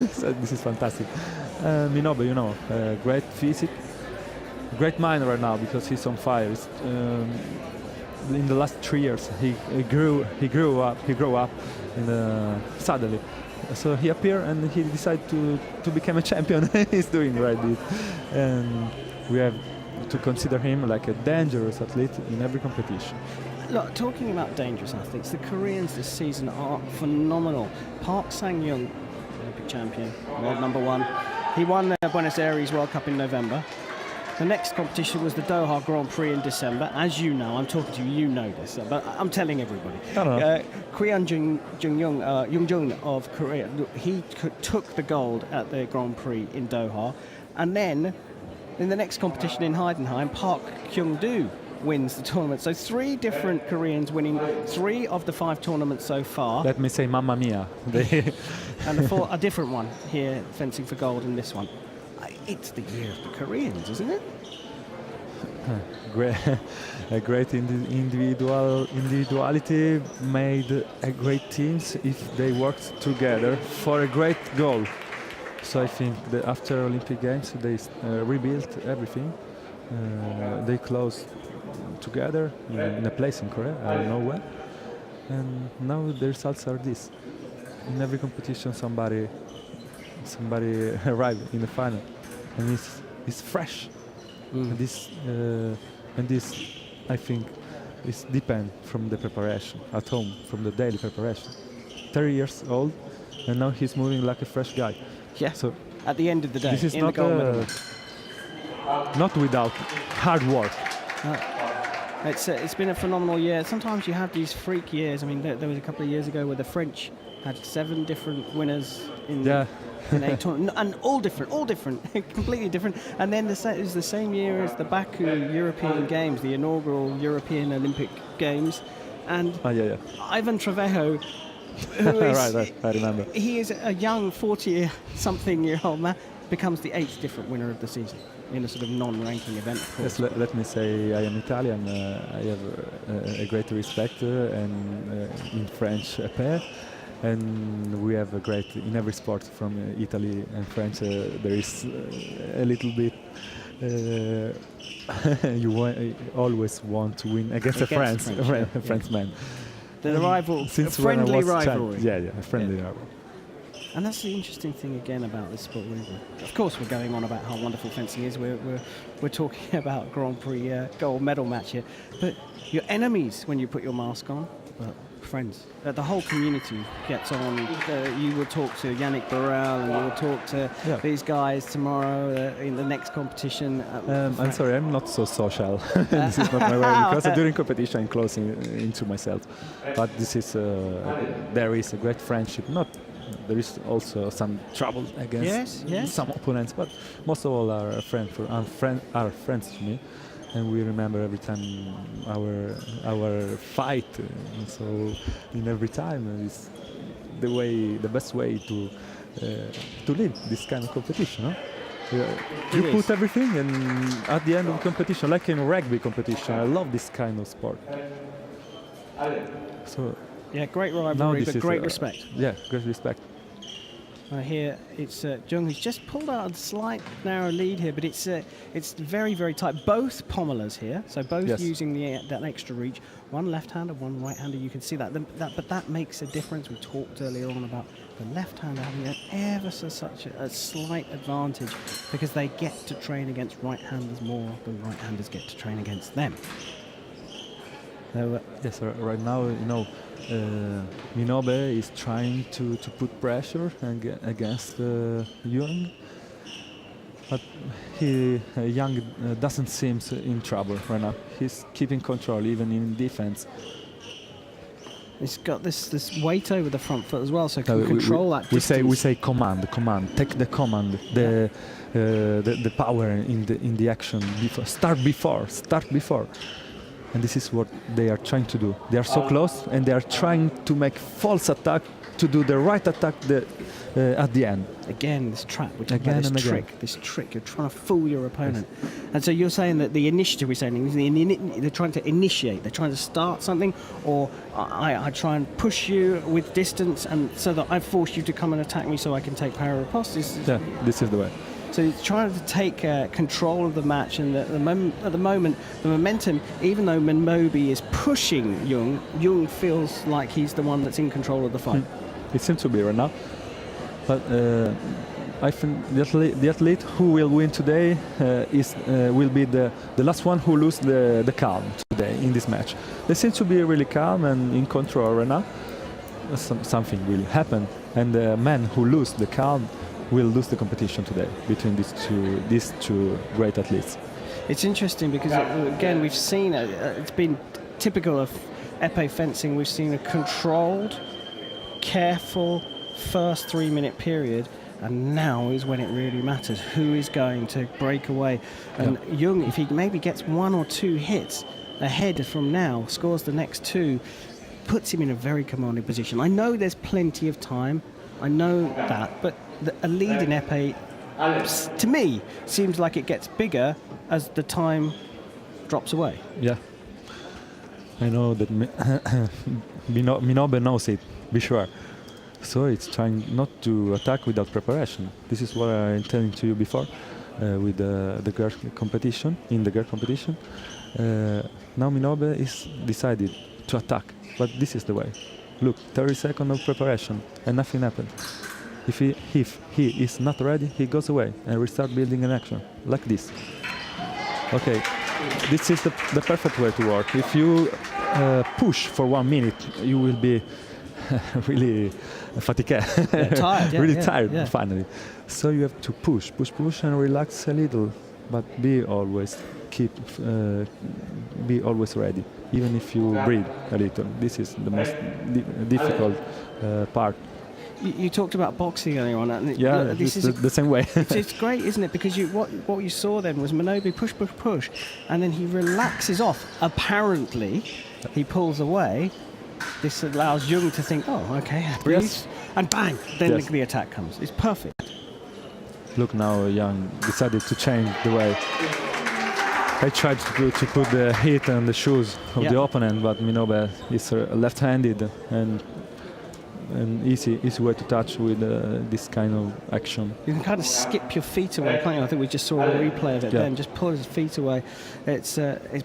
So this is fantastic. Minobe, great physique, great mind right now because he's on fire. In the last 3 years, he grew up suddenly. So he appeared and he decided to become a champion. He's doing right this, and we have to consider him like a dangerous athlete in every competition. Look, talking about dangerous athletes, the Koreans this season are phenomenal. Park Sang-young, Olympic champion, world number 1. He won the Buenos Aires World Cup in November. The next competition was the Doha Grand Prix in December. As you know, I'm talking to you, you know this, but I'm telling everybody. Kweon Jung of Korea, he took the gold at the Grand Prix in Doha. And then, in the next competition in Heidenheim, Park Kyung-do wins the tournament. So 3 different Koreans winning 3 of the 5 tournaments so far. Let me say Mamma Mia. And a different one here, fencing for gold in this one. It's the year of the Koreans, isn't it? A great individuality made a great teams if they worked together for a great goal. So I think that after Olympic Games they rebuilt everything. They closed together in a place in Korea, I don't know where. And now the results are this. In every competition somebody arrived in the final. And it's fresh. And this I think is depend from the preparation at home, from the daily preparation. 30 years old, and now he's moving like a fresh guy. Yeah. So at the end of the day, this is not without hard work. It's been a phenomenal year. Sometimes you have these freak years. I mean, there was a couple of years ago where the French had 7 different winners in 8 tournaments, and all different, completely different. And then it was the same year as the Baku European Games, the inaugural European Olympic Games. And Ivan Trevejo, who is, right, I remember. He is a young 40-something-year-old man, becomes the 8th different winner of the season in a sort of non-ranking event, of course. Yes, let me say I am Italian. I have a great respect in French pair. And we have a great, in every sport from Italy and French, there is a little bit, you always want to win against a Frenchman. The rival, a friendly rivalry. A friendly rivalry. And that's the interesting thing again about this sport. Of course, we're going on about how wonderful fencing is. We're talking about Grand Prix gold medal match here. But your enemies when you put your mask on, friends. The whole community gets on. You will talk to Yannick Burrell, and you will talk to these guys tomorrow in the next competition. I'm sorry, I'm not so social. This is not my way, because during competition I'm closing into myself. But this is there is a great friendship. There is also some trouble against some opponents, but most of all are friends to me. And we remember every time our fight. So in every time is the best way to live this kind of competition. You put everything, and at the end of the competition, like in a rugby competition, I love this kind of sport. So great rivalry, but great respect. Yeah, great respect. Here it's Jung, who's just pulled out a slight narrow lead here, but it's very, very tight. Both pommelers here, so both using that extra reach. One left-hander, one right-hander. You can see that, but that makes a difference. We talked earlier on about the left-hander having such a slight advantage because they get to train against right-handers more than right-handers get to train against them. So, yes, right now, Minobe is trying to put pressure against Young, but Young doesn't seem in trouble right now. He's keeping control even in defense. He's got this weight over the front foot as well, so can control that distance. We say command, take the command, the power in the action. Start before. And this is what they are trying to do. They are so close, and they are trying to make false attack to do the right attack at the end. Again, this trap, which Again this and again. trick, this trick. You're trying to fool your opponent. And so you're saying that the initiative, we're saying, they're trying to initiate. They're trying to start something, or I try and push you with distance, and so that I force you to come and attack me, so I can take power riposte. Yeah, this is the way. So he's trying to take control of the match, and at the moment, the momentum, even though Minobi is pushing Jung feels like he's the one that's in control of the fight. It seems to be right now. But I think the athlete who will win today will be the last one who lose the calm today in this match. They seem to be really calm and in control right now. Something will happen, and the man who lose the calm will lose the competition today between these two great athletes. It's interesting because, again, we've seen it's been typical of épée fencing. We've seen a controlled, careful first 3-minute period, and now is when it really matters. Who is going to break away? And Jung, if he maybe gets 1 or 2 hits ahead from now, scores the next 2, puts him in a very commanding position. I know there's plenty of time. I know that, but a lead in épée, to me, seems like it gets bigger as the time drops away. Yeah, I know that Minobe knows it, be sure. So it's trying not to attack without preparation. This is what I'm telling to you before with the girl competition, in the girl competition. Now Minobe is decided to attack, but this is the way. Look, 30 seconds of preparation and nothing happened. If he is not ready, he goes away and restart building an action, like this. Okay, this is the perfect way to work. If you push for 1 minute, you will be really fatigué, tired, really tired finally. So you have to push, and relax a little, but be always ready, even if you breathe a little. This is the most difficult part. You talked about boxing earlier on. And this is the same way. It's great, isn't it? Because what you saw then was Minobe push, and then he relaxes off. Apparently, he pulls away. This allows Jung to think, oh, okay, breathe, and bang, then the attack comes. It's perfect. Look, now Jung decided to change the way. I tried to put the hit on the shoes of the opponent, but Minobe is left-handed, and an easy way to touch with this kind of action. You can kind of skip your feet away, can't you? I think we just saw a replay of it then, just pull his feet away. It's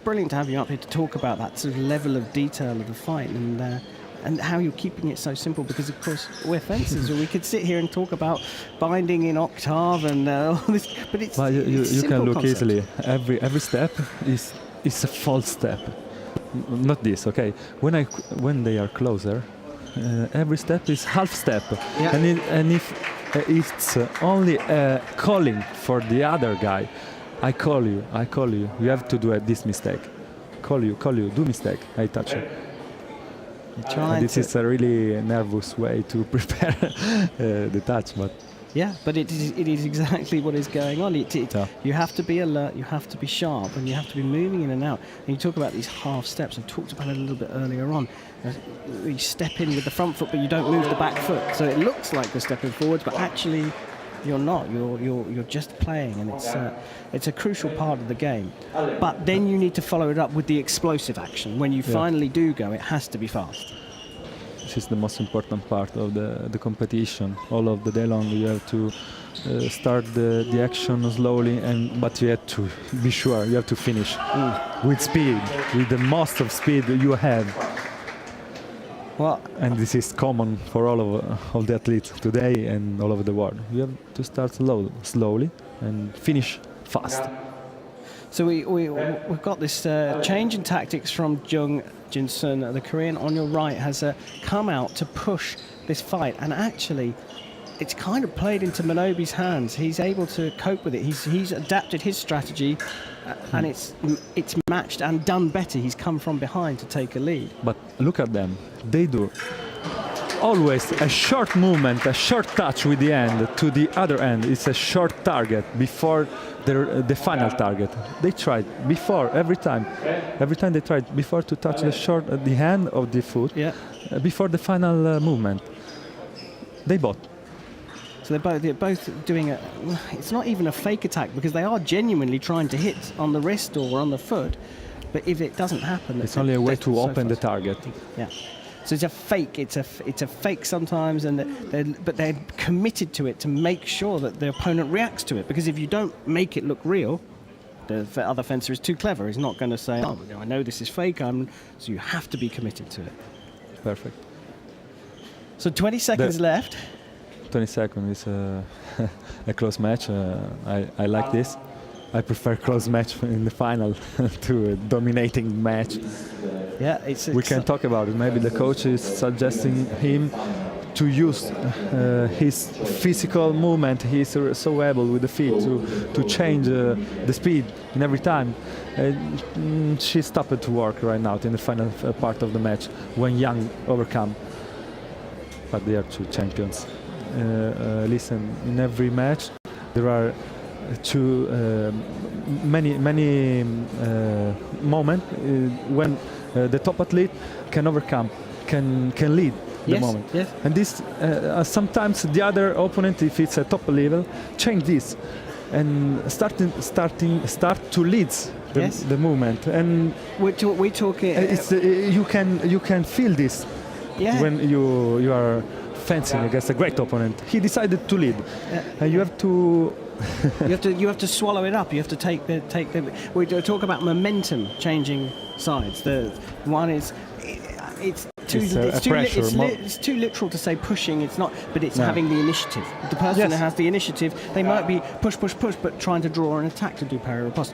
brilliant to have you up here to talk about that sort of level of detail of the fight and how you're keeping it so simple, because of course we're fencers, or we could sit here and talk about binding in octave and all this, but it's you can look concept. easily. Every step is a false step. Not this, okay? When they are closer, every step is half step, and if it's only calling for the other guy, I call you, you have to do this mistake, call you, do mistake, I touch you. This is a really nervous way to prepare the touch, but but it is exactly what is going on. You have to be alert, you have to be sharp, and you have to be moving in and out. And you talk about these half steps. I talked about it a little bit earlier on. You step in with the front foot, but you don't move the back foot. So it looks like you're stepping forwards, but actually you're not. You're just playing, and it's a crucial part of the game. But then you need to follow it up with the explosive action. When you finally do go, it has to be fast. This is the most important part of the competition. All of the day long you have to start the action slowly, but you have to be sure, you have to finish with speed, with the most of speed you have. And this is common for all of the athletes today and all over the world. You have to start slowly and finish fast. So we've got this change in tactics from Jung Jin-sun. The Korean on your right has come out to push this fight, and actually it's kind of played into Minobe's hands. He's able to cope with it. He's adapted his strategy, and it's matched and done better. He's come from behind to take a lead. But look at them. They do always a short movement, a short touch with the hand to the other hand. It's a short target before the final target. They tried before every time. Every time they tried before to touch the hand of the foot. Yeah. Before the final movement. They both. So they're both doing a. It's not even a fake attack because they are genuinely trying to hit on the wrist or on the foot. But if it doesn't happen, it's only a way to open the target. Yeah. So it's a fake. It's a fake sometimes, and but they're committed to it to make sure that the opponent reacts to it. Because if you don't make it look real, the other fencer is too clever. He's not going to say, "Oh, I know this is fake." So you have to be committed to it. Perfect. So 20 seconds left. 20 seconds is a close match. I like this. I prefer close match in the final to a dominating match. Yeah, we can talk about it. Maybe the coach is suggesting him to use his physical movement. He's so able with the feet to change the speed in every time. She stopped to work right now in the final part of the match when Young overcome. But they are two champions. Listen, in every match there are many moments when the top athlete can overcome, can lead the moment. Yes. And this sometimes the other opponent, if it's a top level, change this and start to lead the movement. And we're talking. You can feel this when you are fencing against a great opponent. He decided to lead, and you have to. you have to swallow it up. You have to take the. We talk about momentum changing sides. The one is it's too literal to say pushing. It's not, but it's having the initiative. The person who has the initiative, they might be push, but trying to draw an attack to do parry riposte.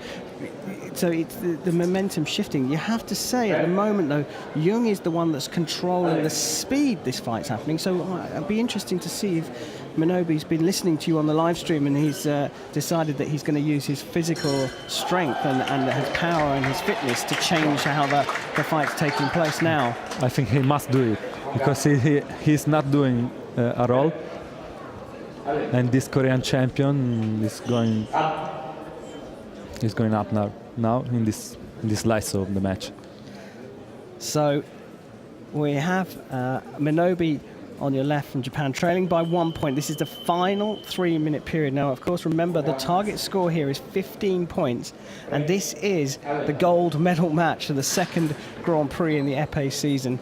So it's the momentum shifting. You have to say at the moment though, Jung is the one that's controlling the speed this fight's happening. So it'd be interesting to see if Minobi's been listening to you on the live stream and he's decided that he's going to use his physical strength and his power and his fitness to change how the fight's taking place now. I think he must do it because he's not doing at all. And this Korean champion is going up now in this slice of the match. So we have Minobi on your left from Japan, trailing by 1 point. This is the final 3-minute period. Now, of course, remember the target score here is 15 points, and this is the gold medal match for the second Grand Prix in the épée season.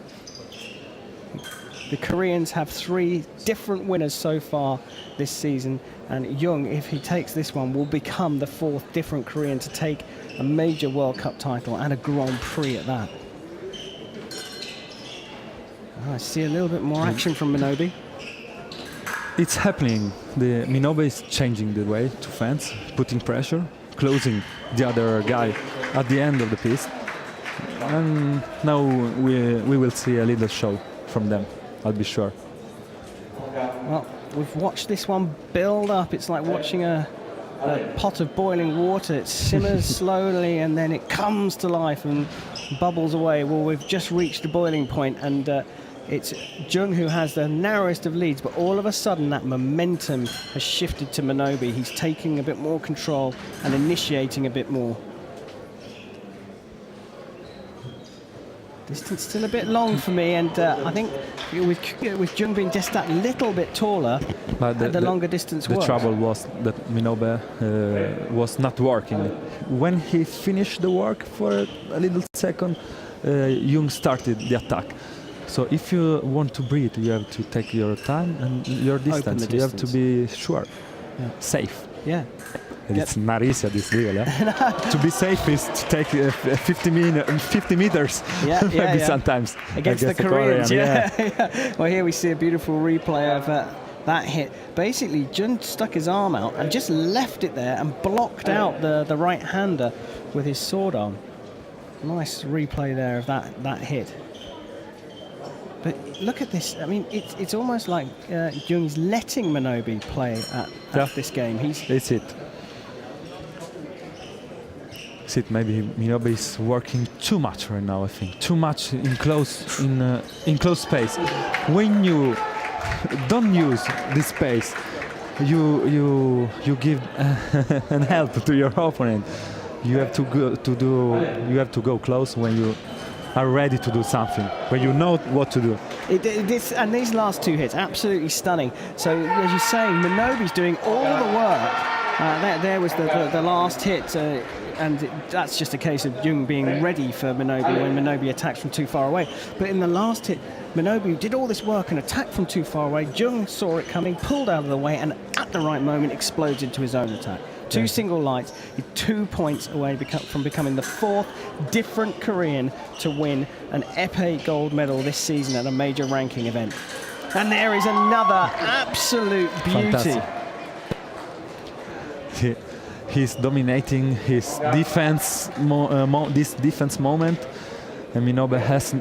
The Koreans have 3 different winners so far this season, and Jung, if he takes this one, will become the 4th different Korean to take a major World Cup title and a Grand Prix at that. I see a little bit more action from Minobi. It's happening. The Minobi is changing the way to fence, putting pressure, closing the other guy at the end of the piece. And now we will see a little show from them, I'll be sure. Well, we've watched this one build up. It's like watching a pot of boiling water. It simmers slowly and then it comes to life and bubbles away. Well, we've just reached the boiling point, and it's Jung who has the narrowest of leads, but all of a sudden that momentum has shifted to Minobi. He's taking a bit more control and initiating a bit more. Distance still a bit long for me, and I think with Jung being just that little bit taller, the longer distance works. The trouble was that Minobi was not working. When he finished the work for a little second, Jung started the attack. So if you want to breathe, you have to take your time and your distance. You have to be sure, safe. Yeah. It's not easy, this deal. To be safe is to take 50 meters, maybe sometimes. Against the Koreans, yeah. Well, here we see a beautiful replay of that hit. Basically, Jun stuck his arm out and just left it there and blocked out the right-hander with his sword arm. Nice replay there of that hit. But look at this. I mean, it's almost like Jung's letting Minobi play at this game. It's it. See, maybe Minobe is working too much right now. I think too much in close space. When you don't use this space, you give an help to your opponent. You have to go close when you are ready to do something, when you know what to do. And these last two hits, absolutely stunning. So as you're saying, Minobe's doing all the work. There was the last hit, and that's just a case of Jung being ready for Minobe when Minobe attacks from too far away. But in the last hit, Minobe did all this work and attacked from too far away. Jung saw it coming, pulled out of the way, and at the right moment explodes into his own attack. Two single lights, 2 points away from becoming the fourth different Korean to win an épée gold medal this season at a major ranking event. And there is another absolute beauty. Fantastic. He's dominating his defense, this defense moment, and Minobe has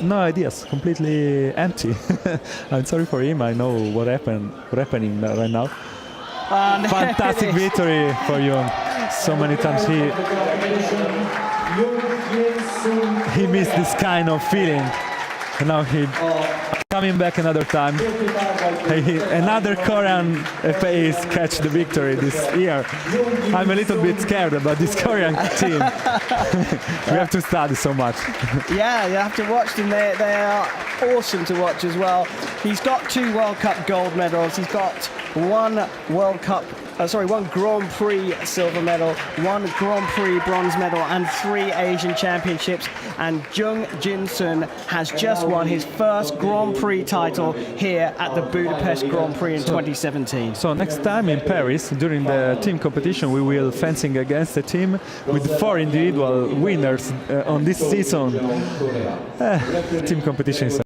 no ideas, completely empty. I'm sorry for him. I know what happening right now. Fantastic victory for Jung. So many times he missed this kind of feeling, and now he coming back another time. Another Korean FAs catch the victory this year. I'm a little bit scared about this Korean team. We have to study so much. Yeah, you have to watch them. They are awesome to watch as well. He's got 2 World Cup gold medals. He's got one Grand Prix silver medal, 1 Grand Prix bronze medal, and 3 Asian championships. And Jung Jin-sun has just won his first Grand Prix title here at the Budapest Grand Prix in 2017. So next time in Paris, during the team competition, we will fencing against a team with 4 individual winners on this season. Team competition is